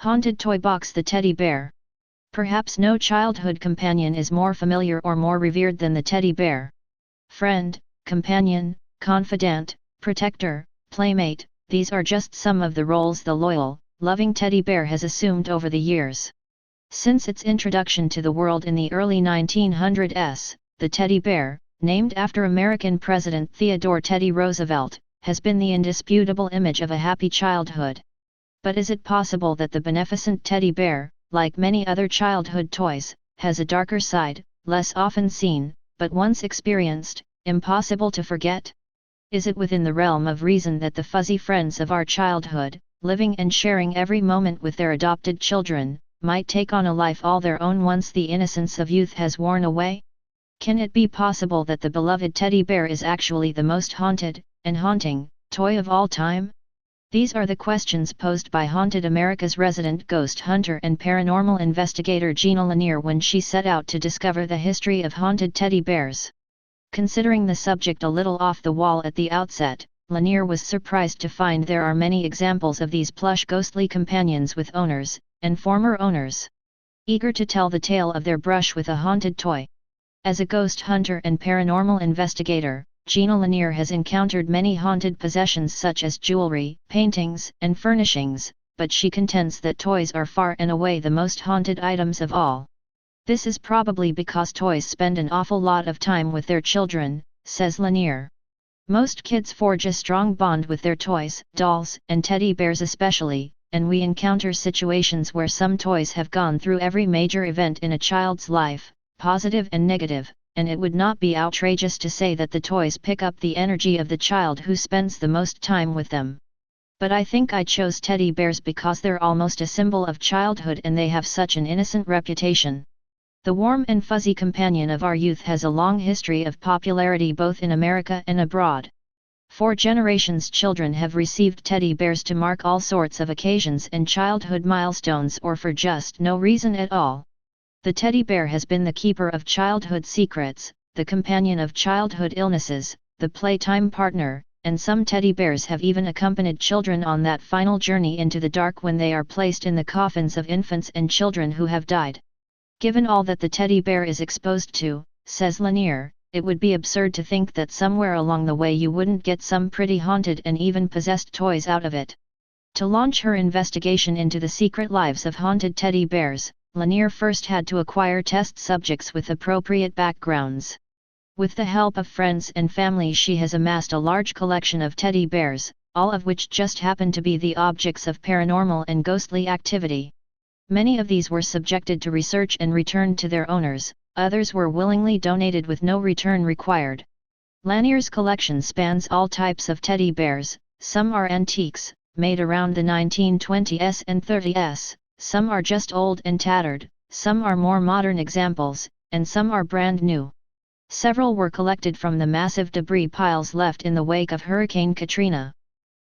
Haunted toy box: the teddy bear. Perhaps no childhood companion is more familiar or more revered than the teddy bear. Friend, companion, confidant, protector, playmate, these are just some of the roles the loyal, loving teddy bear has assumed over the years. Since its introduction to the world in the early 1900s, the teddy bear, named after American President Theodore Teddy Roosevelt, has been the indisputable image of a happy childhood. But is it possible that the beneficent teddy bear, like many other childhood toys, has a darker side, less often seen, but once experienced, impossible to forget? Is it within the realm of reason that the fuzzy friends of our childhood, living and sharing every moment with their adopted children, might take on a life all their own once the innocence of youth has worn away? Can it be possible that the beloved teddy bear is actually the most haunted, and haunting, toy of all time? These are the questions posed by Haunted America's resident ghost hunter and paranormal investigator Gina Lanier when she set out to discover the history of haunted teddy bears. Considering the subject a little off the wall at the outset, Lanier was surprised to find there are many examples of these plush ghostly companions with owners, and former owners, eager to tell the tale of their brush with a haunted toy. As a ghost hunter and paranormal investigator, Gina Lanier has encountered many haunted possessions such as jewelry, paintings, and furnishings, but she contends that toys are far and away the most haunted items of all. This is probably because toys spend an awful lot of time with their children, says Lanier. Most kids forge a strong bond with their toys, dolls, and teddy bears especially, and we encounter situations where some toys have gone through every major event in a child's life, positive and negative, and it would not be outrageous to say that the toys pick up the energy of the child who spends the most time with them. But I think I chose teddy bears because they're almost a symbol of childhood and they have such an innocent reputation. The warm and fuzzy companion of our youth has a long history of popularity both in America and abroad. For generations children have received teddy bears to mark all sorts of occasions and childhood milestones or for just no reason at all. The teddy bear has been the keeper of childhood secrets, the companion of childhood illnesses, the playtime partner, and some teddy bears have even accompanied children on that final journey into the dark when they are placed in the coffins of infants and children who have died. Given all that the teddy bear is exposed to, says Lanier, it would be absurd to think that somewhere along the way you wouldn't get some pretty haunted and even possessed toys out of it. To launch her investigation into the secret lives of haunted teddy bears, Lanier first had to acquire test subjects with appropriate backgrounds. With the help of friends and family she has amassed a large collection of teddy bears, all of which just happen to be the objects of paranormal and ghostly activity. Many of these were subjected to research and returned to their owners, others were willingly donated with no return required. Lanier's collection spans all types of teddy bears, some are antiques, made around the 1920s and 30s, some are just old and tattered, some are more modern examples, and some are brand new. Several were collected from the massive debris piles left in the wake of Hurricane Katrina.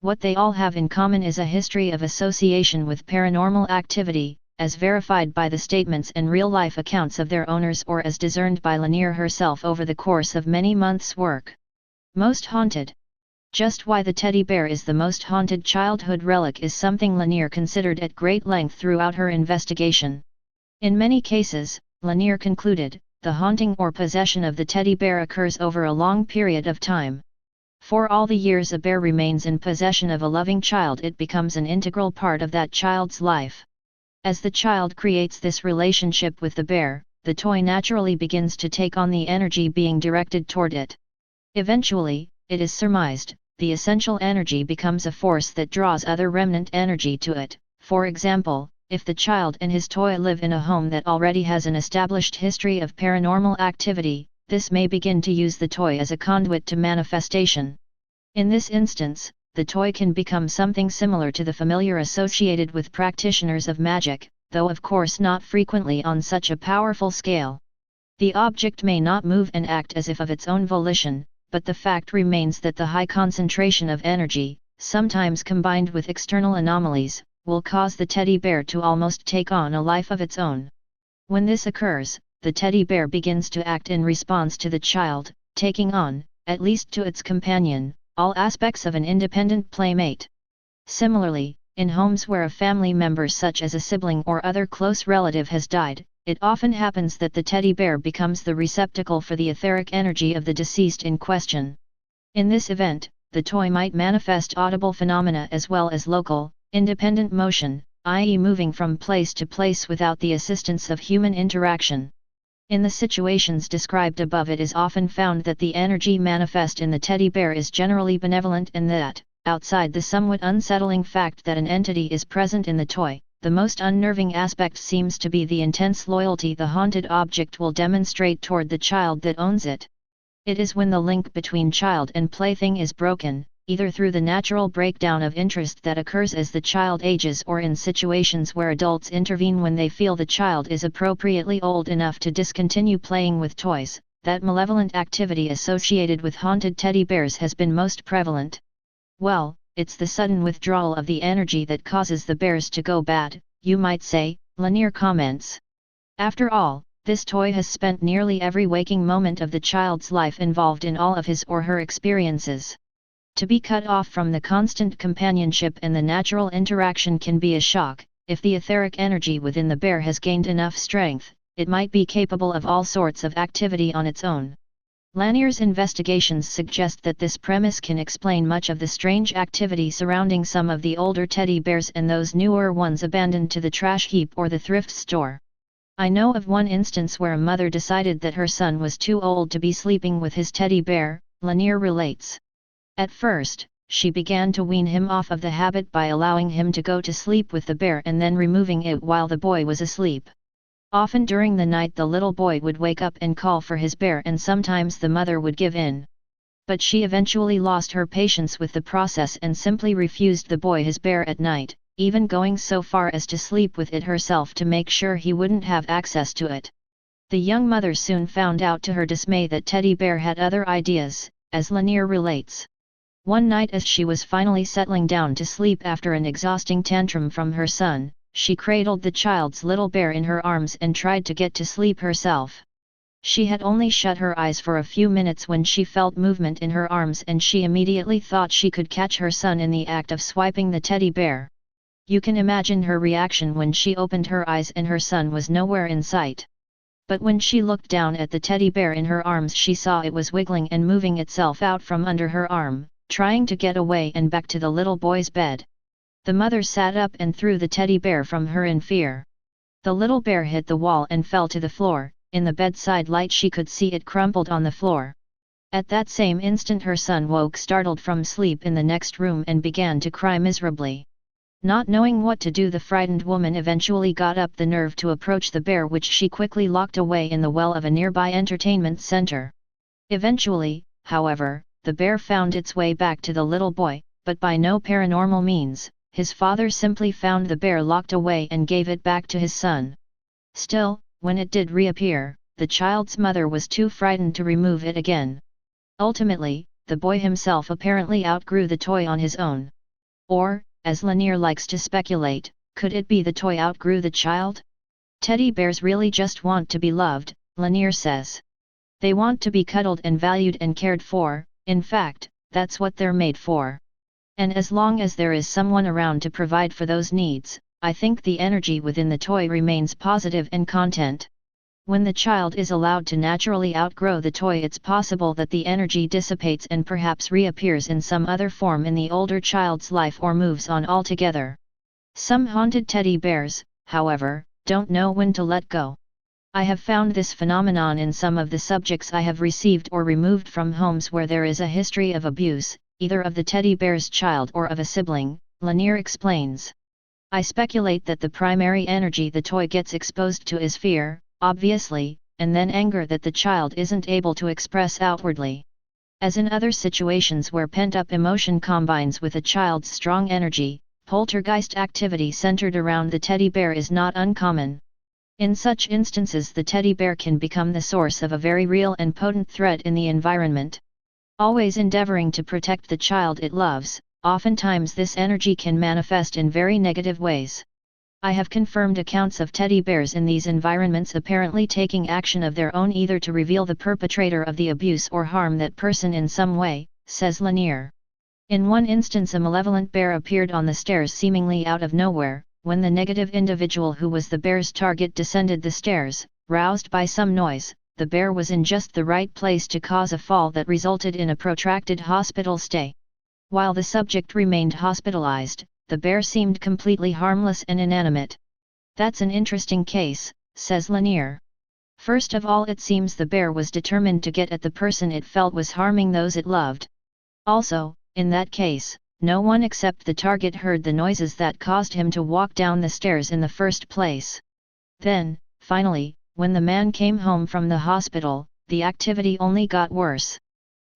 What they all have in common is a history of association with paranormal activity, as verified by the statements and real-life accounts of their owners or as discerned by Lanier herself over the course of many months' work. Most haunted. Just why the teddy bear is the most haunted childhood relic is something Lanier considered at great length throughout her investigation. In many cases, Lanier concluded, the haunting or possession of the teddy bear occurs over a long period of time. For all the years a bear remains in possession of a loving child, it becomes an integral part of that child's life. As the child creates this relationship with the bear, the toy naturally begins to take on the energy being directed toward it. Eventually, it is surmised, the essential energy becomes a force that draws other remnant energy to it. For example, if the child and his toy live in a home that already has an established history of paranormal activity, this may begin to use the toy as a conduit to manifestation. In this instance, the toy can become something similar to the familiar associated with practitioners of magic, though of course not frequently on such a powerful scale. The object may not move and act as if of its own volition, but the fact remains that the high concentration of energy, sometimes combined with external anomalies, will cause the teddy bear to almost take on a life of its own. When this occurs, the teddy bear begins to act in response to the child, taking on, at least to its companion, all aspects of an independent playmate. Similarly, In homes where a family member such as a sibling or other close relative has died, it often happens that the teddy bear becomes the receptacle for the etheric energy of the deceased in question. In this event, the toy might manifest audible phenomena as well as local, independent motion, i.e. moving from place to place without the assistance of human interaction. In the situations described above, it is often found that the energy manifest in the teddy bear is generally benevolent and that, outside the somewhat unsettling fact that an entity is present in the toy, the most unnerving aspect seems to be the intense loyalty the haunted object will demonstrate toward the child that owns it. It is when the link between child and plaything is broken, either through the natural breakdown of interest that occurs as the child ages or in situations where adults intervene when they feel the child is appropriately old enough to discontinue playing with toys, that malevolent activity associated with haunted teddy bears has been most prevalent. Well, it's the sudden withdrawal of the energy that causes the bears to go bad, you might say, Lanier comments. After all, this toy has spent nearly every waking moment of the child's life involved in all of his or her experiences. To be cut off from the constant companionship and the natural interaction can be a shock. If the etheric energy within the bear has gained enough strength, it might be capable of all sorts of activity on its own. Lanier's investigations suggest that this premise can explain much of the strange activity surrounding some of the older teddy bears and those newer ones abandoned to the trash heap or the thrift store. I know of one instance where a mother decided that her son was too old to be sleeping with his teddy bear, Lanier relates. At first, she began to wean him off of the habit by allowing him to go to sleep with the bear and then removing it while the boy was asleep. Often during the night the little boy would wake up and call for his bear, and sometimes the mother would give in. But she eventually lost her patience with the process and simply refused the boy his bear at night, even going so far as to sleep with it herself to make sure he wouldn't have access to it. The young mother soon found out to her dismay that teddy bear had other ideas, as Lanier relates. One night as she was finally settling down to sleep after an exhausting tantrum from her son, she cradled the child's little bear in her arms and tried to get to sleep herself. She had only shut her eyes for a few minutes when she felt movement in her arms, and she immediately thought she could catch her son in the act of swiping the teddy bear. You can imagine her reaction when she opened her eyes and her son was nowhere in sight. But when she looked down at the teddy bear in her arms, she saw it was wiggling and moving itself out from under her arm, trying to get away and back to the little boy's bed. The mother sat up and threw the teddy bear from her in fear. The little bear hit the wall and fell to the floor. In the bedside light she could see it crumpled on the floor. At that same instant her son woke startled from sleep in the next room and began to cry miserably. Not knowing what to do, the frightened woman eventually got up the nerve to approach the bear, which she quickly locked away in the well of a nearby entertainment center. Eventually, however, the bear found its way back to the little boy, but by no paranormal means. His father simply found the bear locked away and gave it back to his son. Still, when it did reappear, the child's mother was too frightened to remove it again. Ultimately, the boy himself apparently outgrew the toy on his own. Or, as Lanier likes to speculate, could it be the toy outgrew the child? Teddy bears really just want to be loved, Lanier says. They want to be cuddled and valued and cared for. In fact, that's what they're made for. And as long as there is someone around to provide for those needs, I think the energy within the toy remains positive and content. When the child is allowed to naturally outgrow the toy, it's possible that the energy dissipates and perhaps reappears in some other form in the older child's life or moves on altogether. Some haunted teddy bears, however, don't know when to let go. I have found this phenomenon in some of the subjects I have received or removed from homes where there is a history of abuse, either of the teddy bear's child or of a sibling, Lanier explains. I speculate that the primary energy the toy gets exposed to is fear, obviously, and then anger that the child isn't able to express outwardly. As in other situations where pent-up emotion combines with a child's strong energy, poltergeist activity centered around the teddy bear is not uncommon. In such instances, the teddy bear can become the source of a very real and potent threat in the environment. Always endeavoring to protect the child it loves, oftentimes this energy can manifest in very negative ways. I have confirmed accounts of teddy bears in these environments apparently taking action of their own, either to reveal the perpetrator of the abuse or harm that person in some way, says Lanier. In one instance a malevolent bear appeared on the stairs seemingly out of nowhere. When the negative individual who was the bear's target descended the stairs, roused by some noise, the bear was in just the right place to cause a fall that resulted in a protracted hospital stay. While the subject remained hospitalized, the bear seemed completely harmless and inanimate. "That's an interesting case," says Lanier. "First of all, it seems the bear was determined to get at the person it felt was harming those it loved. Also, in that case, no one except the target heard the noises that caused him to walk down the stairs in the first place. Then, finally, when the man came home from the hospital, the activity only got worse.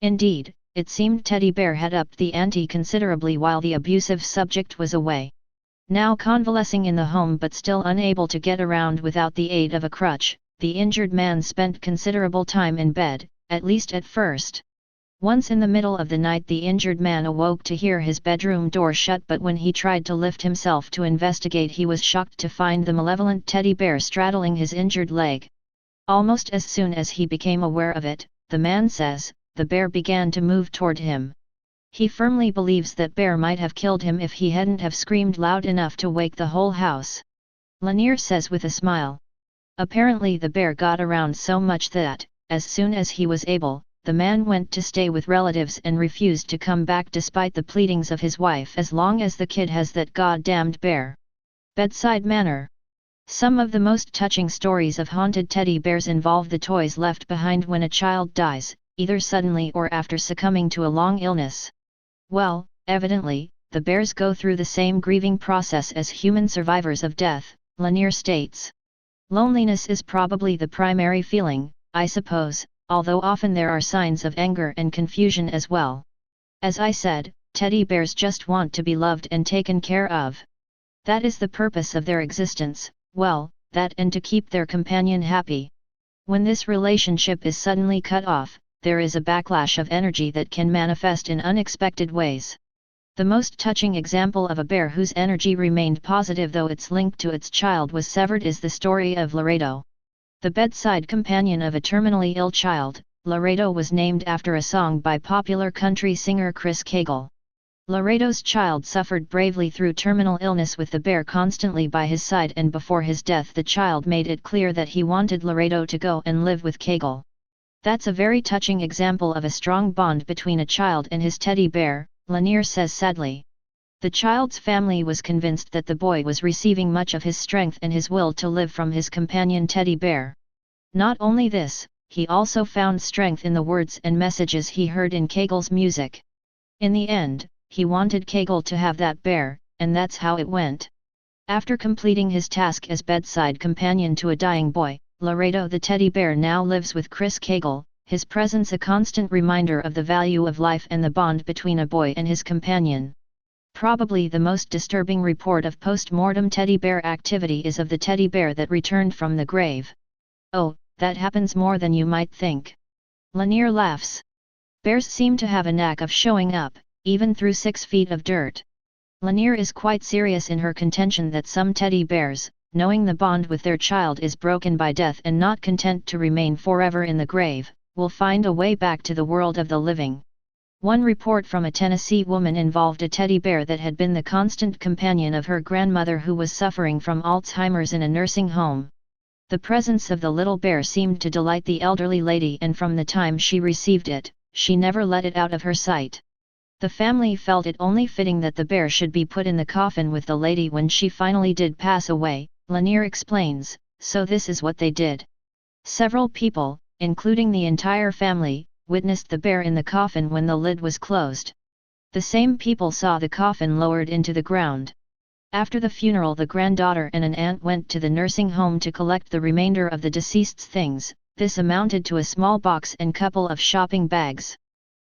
Indeed, it seemed Teddy Bear had upped the ante considerably while the abusive subject was away. Now convalescing in the home but still unable to get around without the aid of a crutch, the injured man spent considerable time in bed, at least at first. Once in the middle of the night the injured man awoke to hear his bedroom door shut, but when he tried to lift himself to investigate he was shocked to find the malevolent teddy bear straddling his injured leg. Almost as soon as he became aware of it, the man says, the bear began to move toward him. He firmly believes that bear might have killed him if he hadn't have screamed loud enough to wake the whole house. Lanier says with a smile. Apparently the bear got around so much that, as soon as he was able, the man went to stay with relatives and refused to come back despite the pleadings of his wife as long as the kid has that goddamned bear. Bedside manner. Some of the most touching stories of haunted teddy bears involve the toys left behind when a child dies, either suddenly or after succumbing to a long illness. Well, evidently, the bears go through the same grieving process as human survivors of death, Lanier states. Loneliness is probably the primary feeling, I suppose, although often there are signs of anger and confusion as well. As I said, teddy bears just want to be loved and taken care of. That is the purpose of their existence, well, that and to keep their companion happy. When this relationship is suddenly cut off, there is a backlash of energy that can manifest in unexpected ways. The most touching example of a bear whose energy remained positive though its link to its child was severed is the story of Laredo. The bedside companion of a terminally ill child, Laredo was named after a song by popular country singer Chris Cagle. Laredo's child suffered bravely through terminal illness with the bear constantly by his side, and before his death the child made it clear that he wanted Laredo to go and live with Cagle. That's a very touching example of a strong bond between a child and his teddy bear, Lanier says sadly. The child's family was convinced that the boy was receiving much of his strength and his will to live from his companion teddy bear. Not only this, he also found strength in the words and messages he heard in Cagle's music. In the end, he wanted Cagle to have that bear, and that's how it went. After completing his task as bedside companion to a dying boy, Laredo the teddy bear now lives with Chris Cagle, his presence a constant reminder of the value of life and the bond between a boy and his companion. Probably the most disturbing report of post-mortem teddy bear activity is of the teddy bear that returned from the grave. Oh, that happens more than you might think. Lanier laughs. Bears seem to have a knack of showing up, even through 6 feet of dirt. Lanier is quite serious in her contention that some teddy bears, knowing the bond with their child is broken by death and not content to remain forever in the grave, will find a way back to the world of the living. One report from a Tennessee woman involved a teddy bear that had been the constant companion of her grandmother who was suffering from Alzheimer's in a nursing home. The presence of the little bear seemed to delight the elderly lady, and from the time she received it, she never let it out of her sight. The family felt it only fitting that the bear should be put in the coffin with the lady when she finally did pass away, Lanier explains, so this is what they did. Several people, including the entire family, witnessed the bear in the coffin when the lid was closed. The same people saw the coffin lowered into the ground. After the funeral, the granddaughter and an aunt went to the nursing home to collect the remainder of the deceased's things. This amounted to a small box and couple of shopping bags.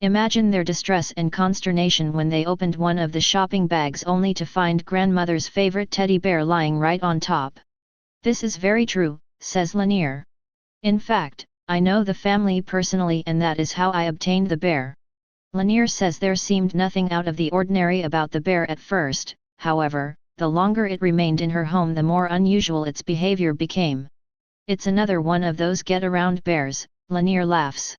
Imagine their distress and consternation when they opened one of the shopping bags only to find grandmother's favorite teddy bear lying right on top. This is very true, says Lanier. In fact, I know the family personally, and that is how I obtained the bear. Lanier says there seemed nothing out of the ordinary about the bear at first, however, the longer it remained in her home the more unusual its behavior became. It's another one of those get-around bears, Lanier laughs.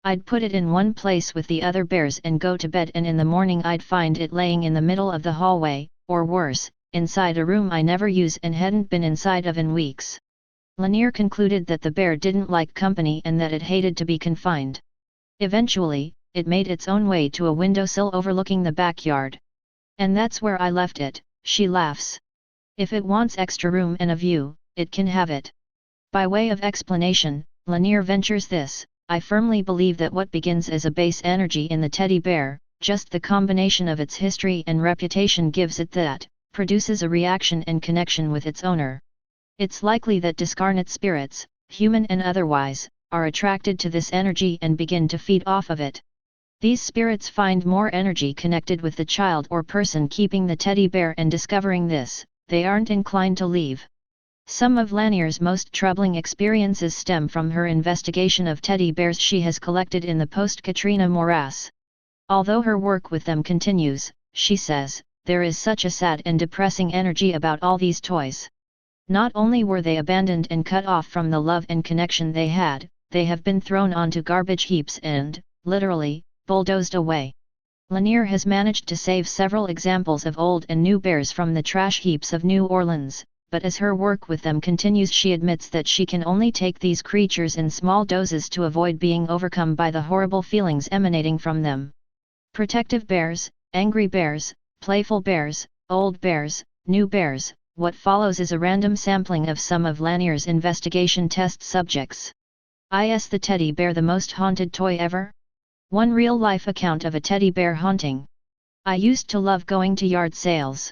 I'd put it in one place with the other bears and go to bed, and in the morning I'd find it laying in the middle of the hallway, or worse, inside a room I never use and hadn't been inside of in weeks. Lanier concluded that the bear didn't like company and that it hated to be confined. Eventually, it made its own way to a windowsill overlooking the backyard. And that's where I left it, she laughs. If it wants extra room and a view, it can have it. By way of explanation, Lanier ventures this: I firmly believe that what begins as a base energy in the teddy bear, just the combination of its history and reputation gives it that, produces a reaction and connection with its owner. It's likely that discarnate spirits, human and otherwise, are attracted to this energy and begin to feed off of it. These spirits find more energy connected with the child or person keeping the teddy bear, and discovering this, they aren't inclined to leave. Some of Lanier's most troubling experiences stem from her investigation of teddy bears she has collected in the post-Katrina morass. Although her work with them continues, she says, there is such a sad and depressing energy about all these toys. Not only were they abandoned and cut off from the love and connection they had, they have been thrown onto garbage heaps and, literally, bulldozed away. Lanier has managed to save several examples of old and new bears from the trash heaps of New Orleans, but as her work with them continues, she admits that she can only take these creatures in small doses to avoid being overcome by the horrible feelings emanating from them. Protective bears, angry bears, playful bears, old bears, new bears. What follows is a random sampling of some of Lanier's investigation test subjects. Is the teddy bear the most haunted toy ever? One real-life account of a teddy bear haunting. I used to love going to yard sales.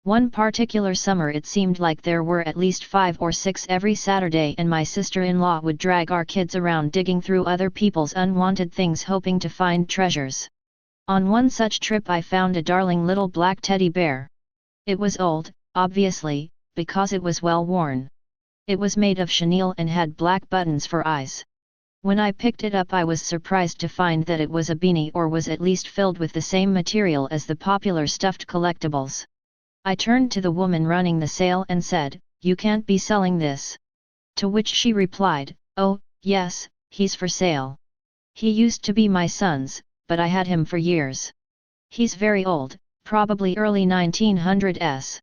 One particular summer it seemed like there were at least 5 or 6 every Saturday, and my sister-in-law would drag our kids around digging through other people's unwanted things hoping to find treasures. On one such trip I found a darling little black teddy bear. It was old, obviously, because it was well worn. It was made of chenille and had black buttons for eyes. When I picked it up I was surprised to find that it was a beanie, or was at least filled with the same material as the popular stuffed collectibles. I turned to the woman running the sale and said, "You can't be selling this." To which she replied, "Oh, yes, he's for sale. He used to be my son's, but I had him for years. He's very old, probably early 1900s.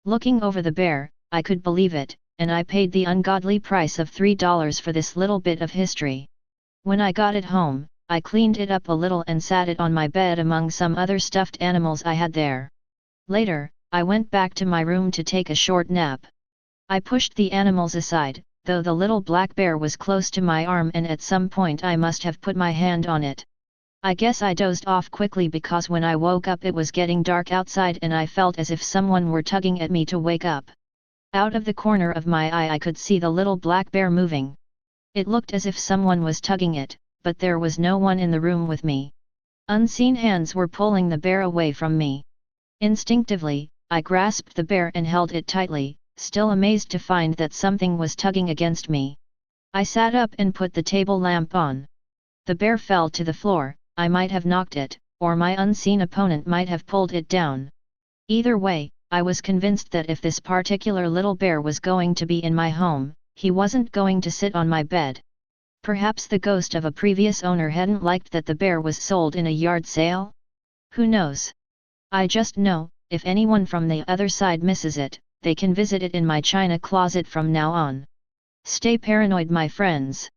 Looking over the bear, I could believe it, and I paid the ungodly price of $3 for this little bit of history. When I got it home, I cleaned it up a little and sat it on my bed among some other stuffed animals I had there. Later, I went back to my room to take a short nap. I pushed the animals aside, though the little black bear was close to my arm, and at some point I must have put my hand on it. I guess I dozed off quickly because when I woke up it was getting dark outside and I felt as if someone were tugging at me to wake up. Out of the corner of my eye I could see the little black bear moving. It looked as if someone was tugging it, but there was no one in the room with me. Unseen hands were pulling the bear away from me. Instinctively, I grasped the bear and held it tightly, still amazed to find that something was tugging against me. I sat up and put the table lamp on. The bear fell to the floor. I might have knocked it, or my unseen opponent might have pulled it down. Either way, I was convinced that if this particular little bear was going to be in my home, he wasn't going to sit on my bed. Perhaps the ghost of a previous owner hadn't liked that the bear was sold in a yard sale? Who knows? I just know, if anyone from the other side misses it, they can visit it in my china closet from now on. Stay paranoid, my friends.